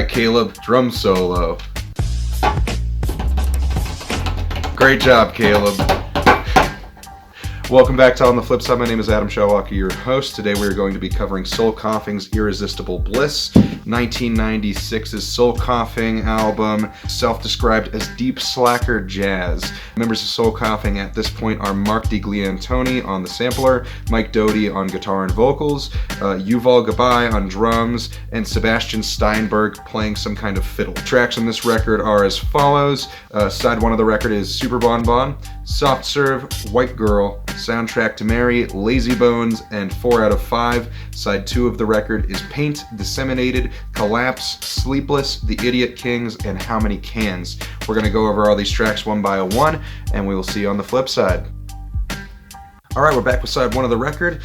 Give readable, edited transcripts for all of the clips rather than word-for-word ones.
Alright, Caleb, drum solo. Great job, Caleb. Welcome back to On the Flip Side. My name is Adam Shawalker, your host. Today we are going to be covering Soul Coughing's Irresistible Bliss, 1996's Soul Coughing album, self-described as deep slacker jazz. Members of Soul Coughing at this point are Mark DiGliantoni on the sampler, Mike Doty on guitar and vocals, Yuval Gabai on drums, and Sebastian Steinberg playing some kind of fiddle. Tracks on this record are as follows. Side 1 of the record is Super Bon Bon, Soft Serve, White Girl, Soundtrack to Mary, Lazy Bones, and 4 out of 5. Side 2 of the record is Paint, Disseminated, Collapse, Sleepless, The Idiot Kings, and How Many Cans. We're going to go over all these tracks one by one, and we will see you on the flip side. Alright, we're back with side 1 of the record.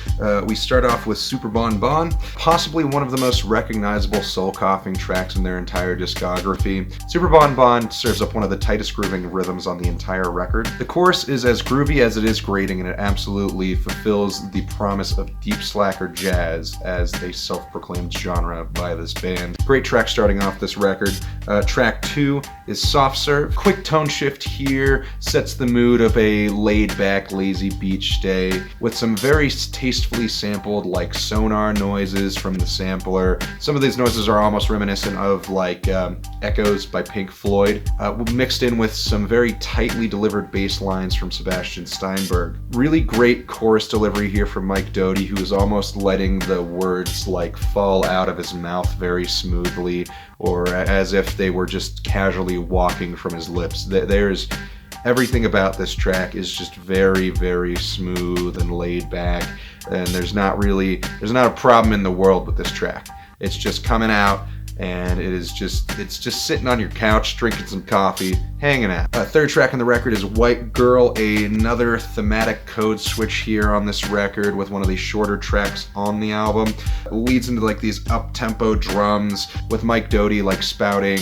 We start off with Super Bon Bon, possibly one of the most recognizable Soul Coughing tracks in their entire discography. Super Bon Bon serves up one of the tightest grooving rhythms on the entire record. The chorus is as groovy as it is grating, and it absolutely fulfills the promise of deep slacker jazz as a self-proclaimed genre by this band. Great track starting off this record. Track 2 is Soft Serve. Quick tone shift here sets the mood of a laid-back, lazy beach day with some very tastefully sampled like sonar noises from the sampler. Some of these noises are almost reminiscent of like Echoes by Pink Floyd, mixed in with some very tightly delivered bass lines from Sebastian Steinberg. Really great chorus delivery here from Mike Doty, who is almost letting the words like fall out of his mouth very smoothly, or as if they were just casually walking from his lips. There's everything about this track is just very, very smooth and laid back, and there's not a problem in the world with this track. It's just coming out, and it's just sitting on your couch, drinking some coffee, hanging out. Third track on the record is White Girl, another thematic code switch here on this record with one of these shorter tracks on the album. It leads into like these up-tempo drums with Mike Doty like spouting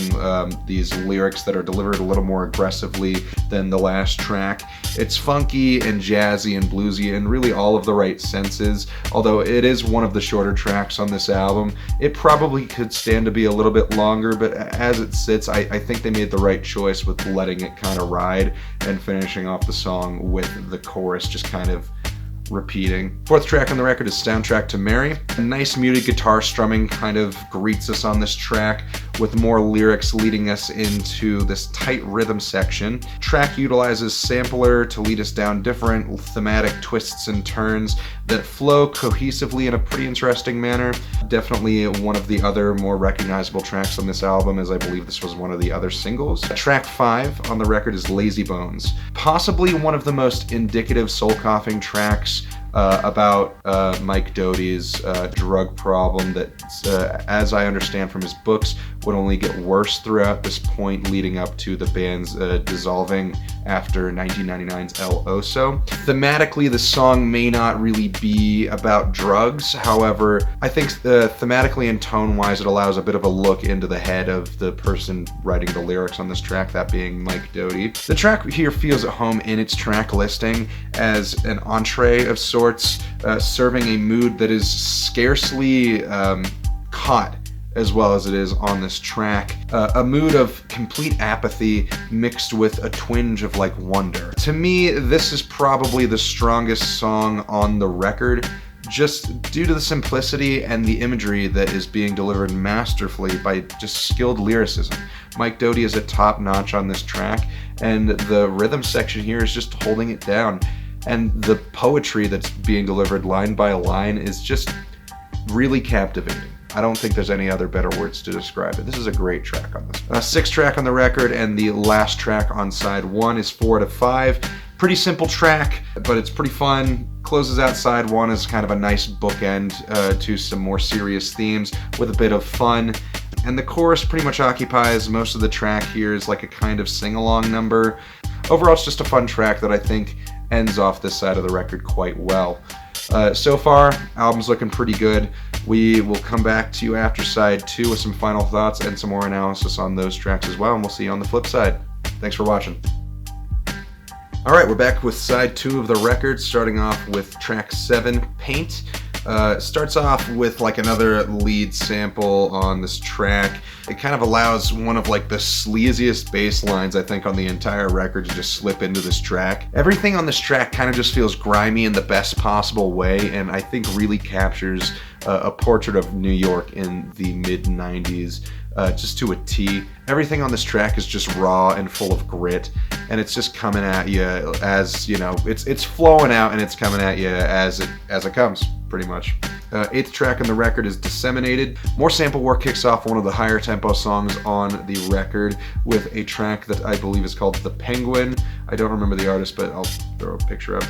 these lyrics that are delivered a little more aggressively than the last track. It's funky and jazzy and bluesy in really all of the right senses. Although it is one of the shorter tracks on this album, it probably could stand to be a little bit longer, but as it sits, I think they made the right choice with letting it kind of ride and finishing off the song with the chorus just kind of repeating. Fourth track on the record is Soundtrack to Mary. A nice muted guitar strumming kind of greets us on this track, with more lyrics leading us into this tight rhythm section. Track utilizes sampler to lead us down different thematic twists and turns that flow cohesively in a pretty interesting manner. Definitely one of the other more recognizable tracks on this album, as I believe this was one of the other singles. Track 5 on the record is Lazy Bones. Possibly one of the most indicative Soul Coughing tracks about Mike Doty's drug problem that, as I understand from his books, would only get worse throughout this point leading up to the band's dissolving after 1999's El Oso. Thematically, the song may not really be about drugs. However, I think thematically and tone-wise, it allows a bit of a look into the head of the person writing the lyrics on this track, that being Mike Doty. The track here feels at home in its track listing as an entree of sorts, serving a mood that is scarcely caught as well as it is on this track. A mood of complete apathy mixed with a twinge of like wonder. To me, this is probably the strongest song on the record, just due to the simplicity and the imagery that is being delivered masterfully by just skilled lyricism. Mike Doty is at top notch on this track, and the rhythm section here is just holding it down. And the poetry that's being delivered line by line is just really captivating. I don't think there's any other better words to describe it. This is a great track on this. Sixth track on the record and the last track on side 1 is 4 out of 5. Pretty simple track, but it's pretty fun. Closes out side 1 as kind of a nice bookend to some more serious themes with a bit of fun. And the chorus pretty much occupies most of the track here as like a kind of sing-along number. Overall, it's just a fun track that I think ends off this side of the record quite well. So far, album's looking pretty good. We will come back to you after side 2 with some final thoughts and some more analysis on those tracks as well, and we'll see you on the flip side. Thanks for watching. Alright, we're back with side 2 of the record, starting off with track 7, Paint. Starts off with like another lead sample on this track. It kind of allows one of like the sleaziest bass lines I think on the entire record to just slip into this track. Everything on this track kind of just feels grimy in the best possible way, and I think really captures a portrait of New York in the mid-90s. Just to a T. Everything on this track is just raw and full of grit, and it's just coming at you as, you know, it's flowing out and it's coming at you as it comes, pretty much. Eighth track on the record is Disseminated. More sample work kicks off one of the higher tempo songs on the record with a track that I believe is called The Penguin. I don't remember the artist, but I'll throw a picture up.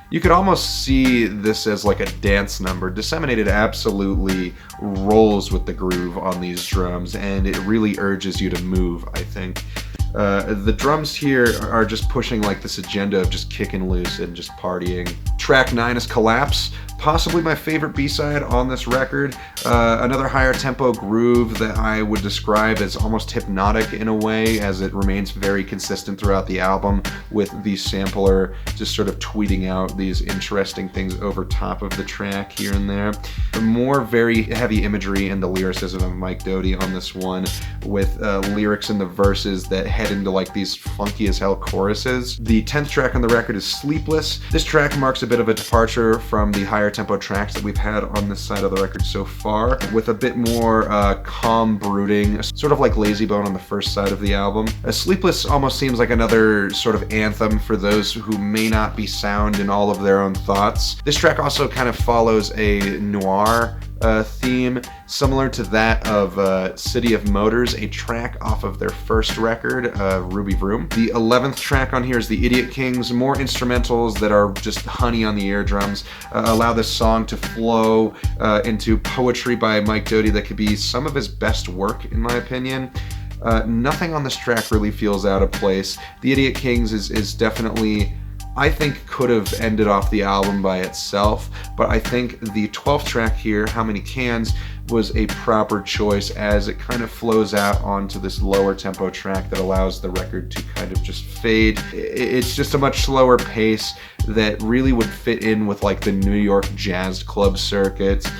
You could almost see this as like a dance number. Disseminated absolutely rolls with the groove on these drums, and it really urges you to move, I think. The drums here are just pushing like this agenda of just kicking loose and just partying. Track 9 is Collapse, possibly my favorite B-side on this record. Another higher tempo groove that I would describe as almost hypnotic in a way, as it remains very consistent throughout the album, with the sampler just sort of tweeting out these interesting things over top of the track here and there. More very heavy imagery and the lyricism of Mike Doughty on this one, with lyrics in the verses that head into like these funky as hell choruses. The 10th track on the record is Sleepless. This track marks a bit of a departure from the higher tempo tracks that we've had on this side of the record so far, with a bit more calm brooding, sort of like Lazy Bone on the first side of the album. Sleepless almost seems like another sort of anthem for those who may not be sound in all of their own thoughts. This track also kind of follows a noir theme, similar to that of City of Motors, a track off of their first record, Ruby Vroom. The 11th track on here is The Idiot Kings. More instrumentals that are just honey on the eardrums allow this song to flow into poetry by Mike Doughty that could be some of his best work, in my opinion. Nothing on this track really feels out of place. The Idiot Kings is definitely, I think, could have ended off the album by itself, but I think the 12th track here, How Many Cans, was a proper choice, as it kind of flows out onto this lower tempo track that allows the record to kind of just fade. It's just a much slower pace that really would fit in with like the New York jazz club circuits,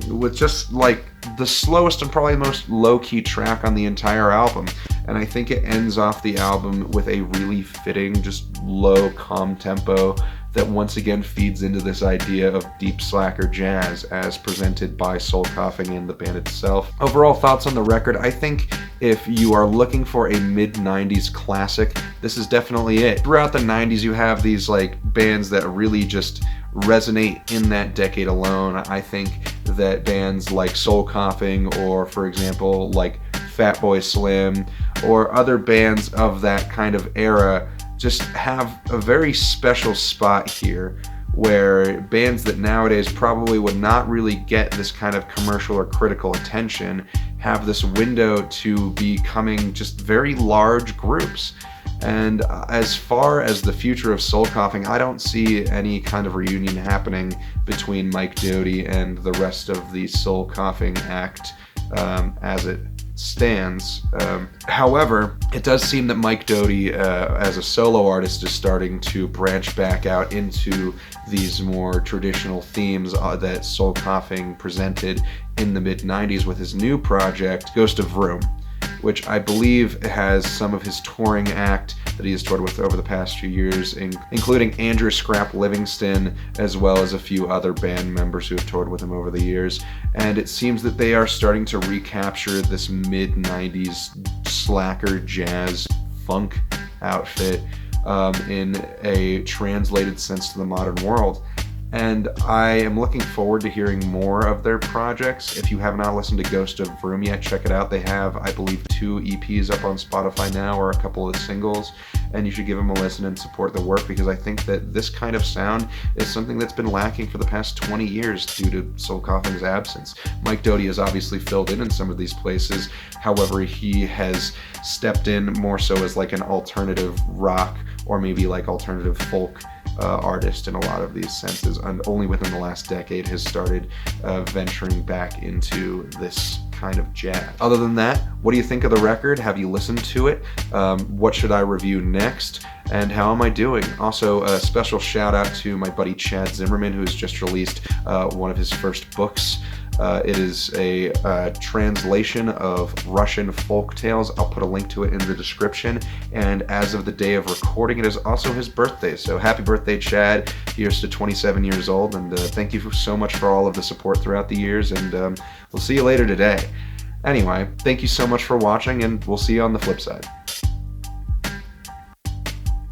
with just like the slowest and probably most low-key track on the entire album. And I think it ends off the album with a really fitting, just low, calm tempo that once again feeds into this idea of deep slacker jazz as presented by Soul Coughing and the band itself. Overall thoughts on the record: I think if you are looking for a mid-90s classic, this is definitely it. Throughout the 90s, you have these like bands that really just resonate in that decade alone. I think that bands like Soul Coughing, or for example like Fatboy Slim, or other bands of that kind of era just have a very special spot here, where bands that nowadays probably would not really get this kind of commercial or critical attention have this window to becoming just very large groups. And as far as the future of Soul Coughing, I don't see any kind of reunion happening between Mike Doughty and the rest of the Soul Coughing act as it stands. However, it does seem that Mike Doughty as a solo artist is starting to branch back out into these more traditional themes that Soul Coughing presented in the mid-90s with his new project, Ghost of Vroom, which I believe has some of his touring act that he has toured with over the past few years, including Andrew Scrap Livingston, as well as a few other band members who have toured with him over the years. And it seems that they are starting to recapture this mid-90s slacker jazz funk outfit in a translated sense to the modern world. And I am looking forward to hearing more of their projects. If you have not listened to Ghost of Vroom yet, check it out. They have, I believe, 2 EPs up on Spotify now, or a couple of singles, and you should give them a listen and support the work, because I think that this kind of sound is something that's been lacking for the past 20 years due to Soul Coughing's absence. Mike Doughty has obviously filled in some of these places. However, he has stepped in more so as like an alternative rock, or maybe like alternative folk artist in a lot of these senses, and only within the last decade has started venturing back into this kind of jazz. Other than that, what do you think of the record? Have you listened to it? What should I review next? And how am I doing? Also, a special shout out to my buddy Chad Zimmerman, who has just released one of his first books. It is a translation of Russian folk tales. I'll put a link to it in the description. And as of the day of recording, it is also his birthday. So happy birthday, Chad. Here's to 27 years old. And thank you so much for all of the support throughout the years. And we'll see you later today. Anyway, thank you so much for watching, and we'll see you on the flip side.